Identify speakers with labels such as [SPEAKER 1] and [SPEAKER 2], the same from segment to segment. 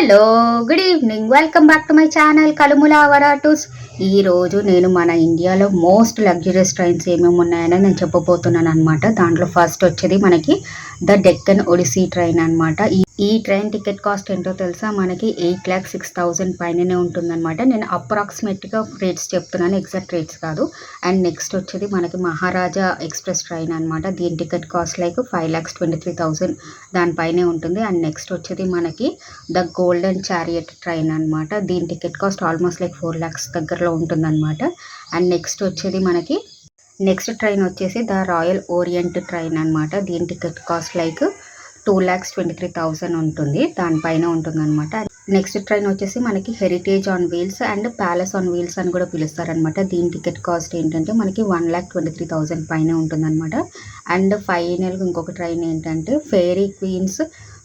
[SPEAKER 1] Hello, good evening. Welcome back to my channel కలుముల వరాటూస్. ఈరోజు నేను మన ఇండియాలో మోస్ట్ లగ్జరియస్ ట్రైన్స్ ఏమేమి ఉన్నాయని నేను చెప్పబోతున్నాను అనమాట. దాంట్లో ఫస్ట్ వచ్చేది మనకి ద డెక్కన్ ఒడిసీ ట్రైన్ అనమాట. ఈ ట్రైన్ టికెట్ కాస్ట్ ఏంటో తెలుసా? మనకి 8,06,000 పైననే ఉంటుందన్నమాట. నేను అప్రాక్సిమేట్గా రేట్స్ చెప్తున్నాను, ఎగ్జాక్ట్ రేట్స్ కాదు. అండ్ నెక్స్ట్ వచ్చేది మనకి మహారాజా ఎక్స్ప్రెస్ ట్రైన్ అనమాట. దీని టికెట్ కాస్ట్ లైక్ 5,23,000 దానిపైనే ఉంటుంది. అండ్ నెక్స్ట్ వచ్చేది మనకి ద గోల్డెన్ చారియట్ ట్రైన్ అనమాట. దీని ticket cost almost like 4 lakhs దగ్గరలో ఉంటుందన్నమాట. అండ్ నెక్స్ట్ వచ్చేది మనకి నెక్స్ట్ ట్రైన్ వచ్చేసి ద రాయల్ ఓరియంట్ ట్రైన్ అనమాట. దీని టికెట్ కాస్ట్ లైక్ 2,23,000 ఉంటుంది, దానిపైన ఉంటుంది అనమాట. నెక్స్ట్ ట్రైన్ వచ్చేసి మనకి heritage on wheels and palace on wheels అని కూడా పిలుస్తారనమాట. దీని టికెట్ కాస్ట్ ఏంటంటే మనకి 1,23,000 పైన ఉంటుందన్నమాట. అండ్ ఫైనల్గా ఇంకొక ట్రైన్ ఏంటంటే ఫెయిరీ క్వీన్స్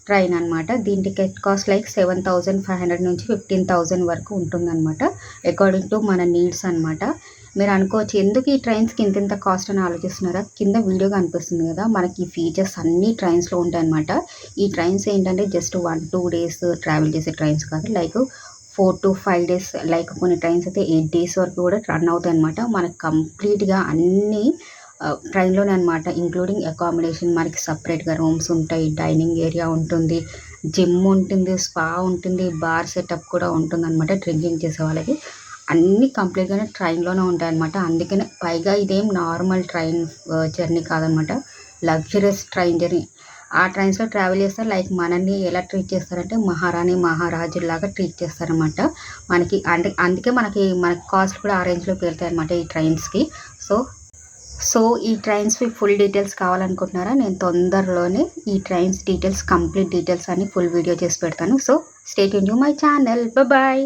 [SPEAKER 1] ట్రైన్ అనమాట. దీని టికెట్ కాస్ట్ లైక్ 7,500 నుంచి 15,000 వరకు ఉంటుందన్నమాట, అకార్డింగ్ టు మన నీడ్స్ అనమాట. మీరు అనుకోవచ్చు ఎందుకు ఈ ట్రైన్స్కి ఇంత కాస్ట్ అని ఆలోచిస్తున్నారా? కింద వీడియో కనిపిస్తుంది కదా, మనకి ఈ ఫీచర్స్ అన్ని ట్రైన్స్లో ఉంటాయి అనమాట. ఈ ట్రైన్స్ ఏంటంటే జస్ట్ 1-2 days ట్రావెల్ చేసే ట్రైన్స్ కాదు, లైక్ 4 to 5 days, లైక్ కొన్ని ట్రైన్స్ అయితే 8 days వరకు కూడా రన్ అవుతాయి అనమాట. మనకు కంప్లీట్గా అన్ని ట్రైన్లోనే అనమాట, ఇంక్లూడింగ్ అకామిడేషన్. మనకి సపరేట్గా రూమ్స్ ఉంటాయి, డైనింగ్ ఏరియా ఉంటుంది, జిమ్ ఉంటుంది, స్పా ఉంటుంది, బార్ సెటప్ కూడా ఉంటుంది అనమాట. డ్రింకింగ్ చేసే వాళ్ళకి అన్నీ కంప్లీట్గానే ట్రైన్లోనే ఉంటాయి అనమాట. అందుకనే పైగా ఇదేం నార్మల్ ట్రైన్ జర్నీ కాదనమాట, లగ్జరియస్ ట్రైన్ జర్నీ. ఆ ట్రైన్స్లో ట్రావెల్ చేస్తారు, లైక్ మనల్ని ఎలా ట్రీట్ చేస్తారంటే మహారాణి మహారాజులాగా ట్రీట్ చేస్తారనమాట మనకి. అందుకే మనకి కాస్ట్ కూడా ఆ రేంజ్లో పెడతాయి అనమాట ఈ ట్రైన్స్కి. సో ఈ ట్రైన్స్వి ఫుల్ డీటెయిల్స్ కావాలనుకుంటున్నారా? నేను తొందరలోనే ఈ ట్రైన్స్ డీటెయిల్స్, కంప్లీట్ డీటెయిల్స్ అన్ని ఫుల్ వీడియో చేసి పెడతాను. So stay tune to my channel. Bye.